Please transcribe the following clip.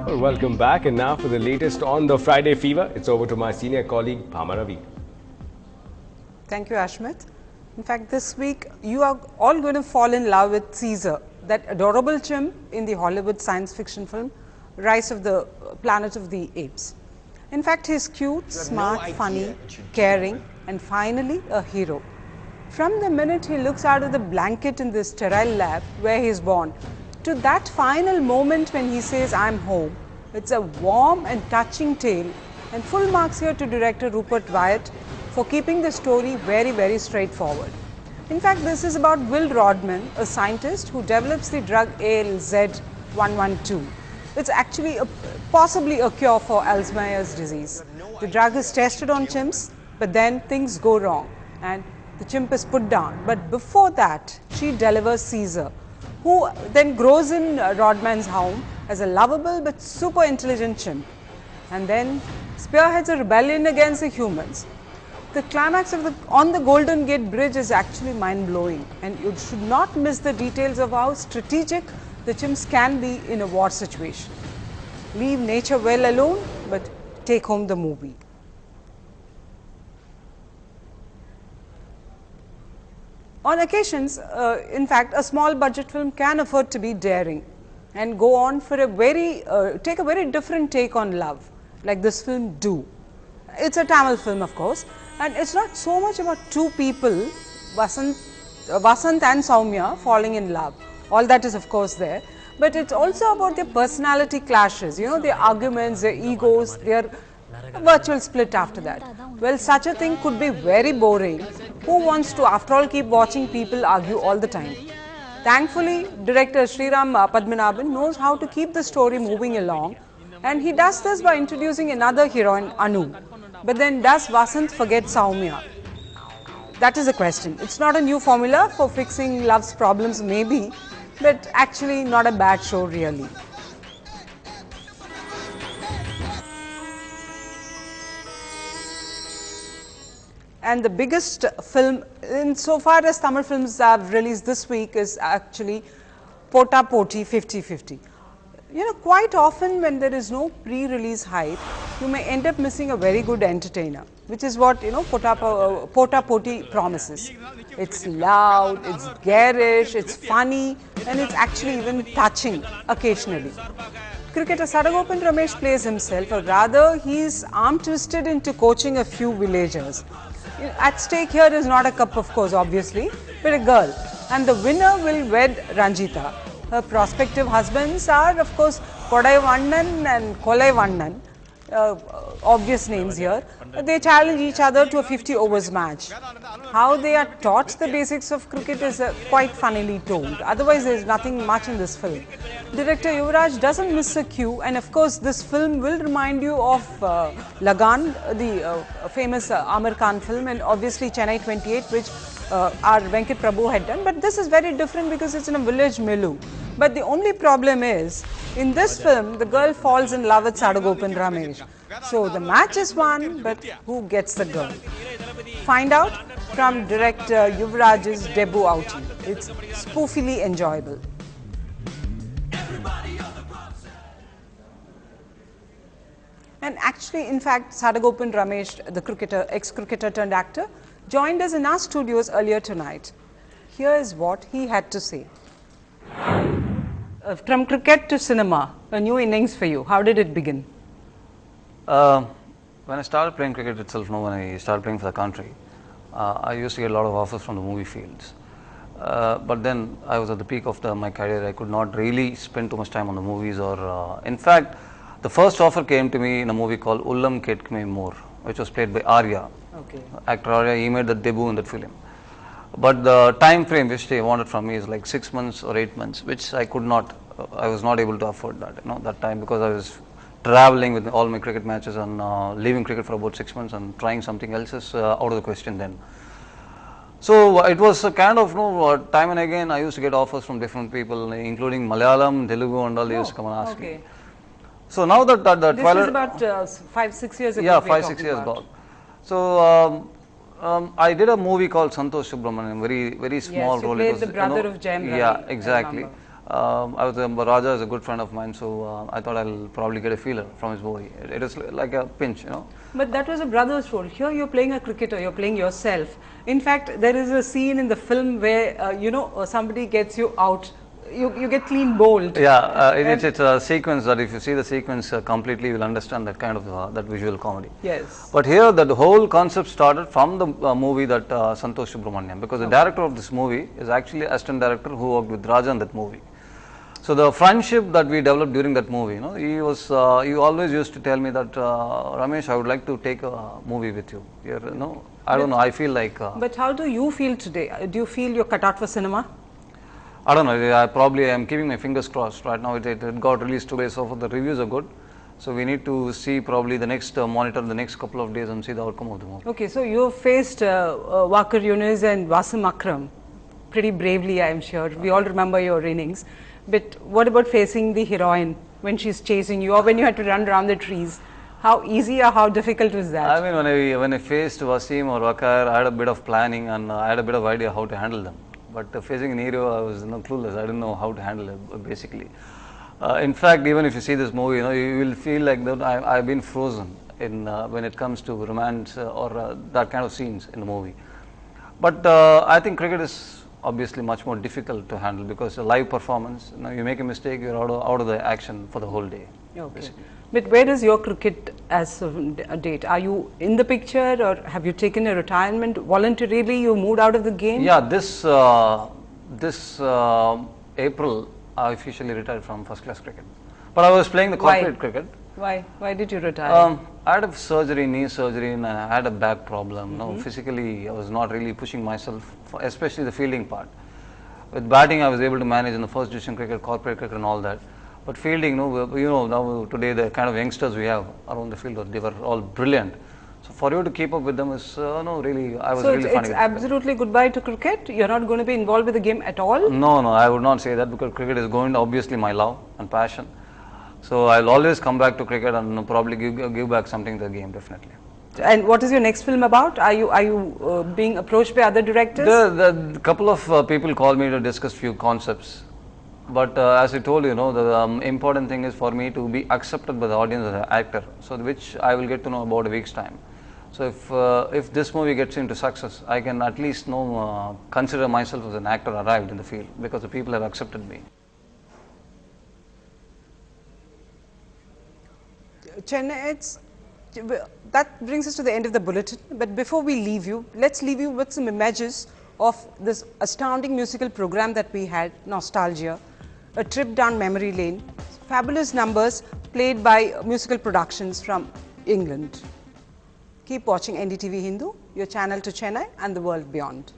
Well, welcome back, and now for the latest on the Friday Fever, it's over to my senior colleague Bhama Ravi. Thank you, Ashmit. In fact, this week you are all going to fall in love with Caesar, that adorable chimp in the Hollywood science fiction film Rise of the Planet of the Apes. In fact, he is cute, smart, funny, caring, and finally a hero. From the minute he looks out of the blanket in the sterile lab where he is born, to that final moment when he says, "I'm home," it's a warm and touching tale, and full marks here to director Rupert Wyatt for keeping the story very, very straightforward. In fact, this is about Will Rodman, a scientist who develops the drug ALZ-112. It's actually possibly a cure for Alzheimer's disease. The drug is tested on chimps, but then things go wrong and the chimp is put down. But before that, she delivers Caesar, who then grows in Rodman's home as a lovable but super intelligent chimp, and then spearheads a rebellion against the humans. The climax of on the Golden Gate Bridge is actually mind-blowing, and you should not miss the details of how strategic the chimps can be in a war situation. Leave nature well alone, but take home the movie. On occasions, in fact, a small budget film can afford to be daring and go on for a take a very different take on love, like this film Do. It's a Tamil film, of course, and it's not so much about two people, Vasant and Soumya, falling in love. All that is, of course, there, but it's also about their personality clashes, their arguments, their egos, their virtual split after that. Well, such a thing could be very boring. Who wants to, after all, keep watching people argue all the time? Thankfully, director Sriram Padmanabhan knows how to keep the story moving along, and he does this by introducing another heroine, Anu. But then does Vasant forget Soumya? That is the question. It's not a new formula for fixing love's problems, maybe, but actually not a bad show really. And the biggest film, insofar as Tamil films have released this week, is actually Pota Poti 50-50. Quite often when there is no pre-release hype, you may end up missing a very good entertainer, which is what Pota Poti promises. It's loud, it's garish, it's funny, and it's actually even touching occasionally. Cricketer Sadagopan Ramesh plays himself, or rather he is arm-twisted into coaching a few villagers. At stake here is not a cup, of course, obviously, but a girl, and the winner will wed Ranjita. Her prospective husbands are, of course, Kodai Vannan and Kolai Vannan, obvious names here. They challenge each other to a 50 overs match. How they are taught the basics of cricket is quite funnily told. Otherwise, there is nothing much in this film. Director Yuvraj doesn't miss a cue, and of course, this film will remind you of Lagan, the famous Amir Khan film, and obviously Chennai 28, which our Venkat Prabhu had done. But this is very different because it's in a village milieu. But the only problem is, in this film, the girl falls in love with Sadagopan Ramesh. So the match is won, but who gets the girl? Find out from director Yuvraj's debut outing. It's spoofily enjoyable. And actually, in fact, Sadagopan Ramesh, the cricketer, ex-cricketer turned actor, joined us in our studios earlier tonight. Here is what he had to say. From cricket to cinema, a new innings for you. How did it begin? When I started playing cricket itself, when I started playing for the country, I used to get a lot of offers from the movie fields. But then I was at the peak of my career. I could not really spend too much time on the movies, or in fact, the first offer came to me in a movie called Ullam Ketkme More, which was played by Arya. Okay. Actor Arya, he made the debut in that film. But the time frame which they wanted from me is like 6 months or 8 months, which I could not, I was not able to afford that, that time, because I was traveling with all my cricket matches and leaving cricket for about 6 months and trying something else is out of the question then. So it was a kind of, time and again I used to get offers from different people, including Malayalam, Telugu and all. They used to come and ask me. So now that this was about 5-6 years ago. Yeah, 5-6 years ago. So I did a movie called Santosh Subramaniam, very small Yes, you role. played It was, the brother of Jayam Ravi, Yeah, I exactly. remember. Raja is a good friend of mine, so I thought I'll probably get a feeler from his movie. It is like a pinch, you know. But that was a brother's role. Here you're playing a cricketer, you're playing yourself. In fact, there is a scene in the film where, somebody gets you out, you get clean bowled. Yeah, it's a sequence that if you see the sequence completely, you will understand that kind of that visual comedy. Yes. But here, the whole concept started from the movie that Santosh Subramaniam, because the director of this movie is actually assistant director who worked with Raja in that movie. So the friendship that we developed during that movie, he always used to tell me that Ramesh, I would like to take a movie with you. Here, I don't know. I feel like. But how do you feel today? Do you feel you're cut out for cinema? I don't know. I probably am keeping my fingers crossed. Right now, it got released today, so the reviews are good. So we need to see probably the next monitor the next couple of days and see the outcome of the movie. Okay, so you faced Waqar Yunus and Wasim Akram pretty bravely, I am sure. We all remember your innings. But what about facing the heroine when she's chasing you, or when you had to run around the trees? How easy or how difficult was that? I mean, when I faced Wasim or Waqar, I had a bit of planning and I had a bit of idea how to handle them. But facing an hero, I was clueless. I didn't know how to handle it, basically. In fact, even if you see this movie, you will feel like that I've been frozen in when it comes to romance or that kind of scenes in the movie. But I think cricket is obviously much more difficult to handle because a live performance, you make a mistake, you're out of the action for the whole day. Okay. Basically. But where does your cricket as of date? Are you in the picture, or have you taken a retirement voluntarily? You moved out of the game? Yeah, this April I officially retired from first class cricket. But I was playing the corporate cricket. Why? Why did you retire? I had a surgery, knee surgery, and I had a back problem. Physically, I was not really pushing myself, especially the fielding part. With batting, I was able to manage in the first division cricket, corporate cricket, and all that. But fielding, now today the kind of youngsters we have around the field, they were all brilliant. So for you to keep up with them is really, I was really finding it. So it's absolutely goodbye to cricket? You're not going to be involved with the game at all? No, I would not say that, because cricket is going to obviously my love and passion. So I'll always come back to cricket and probably give back something to the game, definitely. And what is your next film about? Are you being approached by other directors? The couple of people called me to discuss few concepts. But as I told you, the important thing is for me to be accepted by the audience as an actor, so which I will get to know about a week's time. So if this movie gets into success, I can at least consider myself as an actor arrived in the field, because the people have accepted me. Chennai, that brings us to the end of the bulletin. But before we leave you, let's leave you with some images of this astounding musical program that we had, Nostalgia, a trip down memory lane, fabulous numbers played by musical productions from England. Keep watching NDTV Hindu, your channel to Chennai and the world beyond.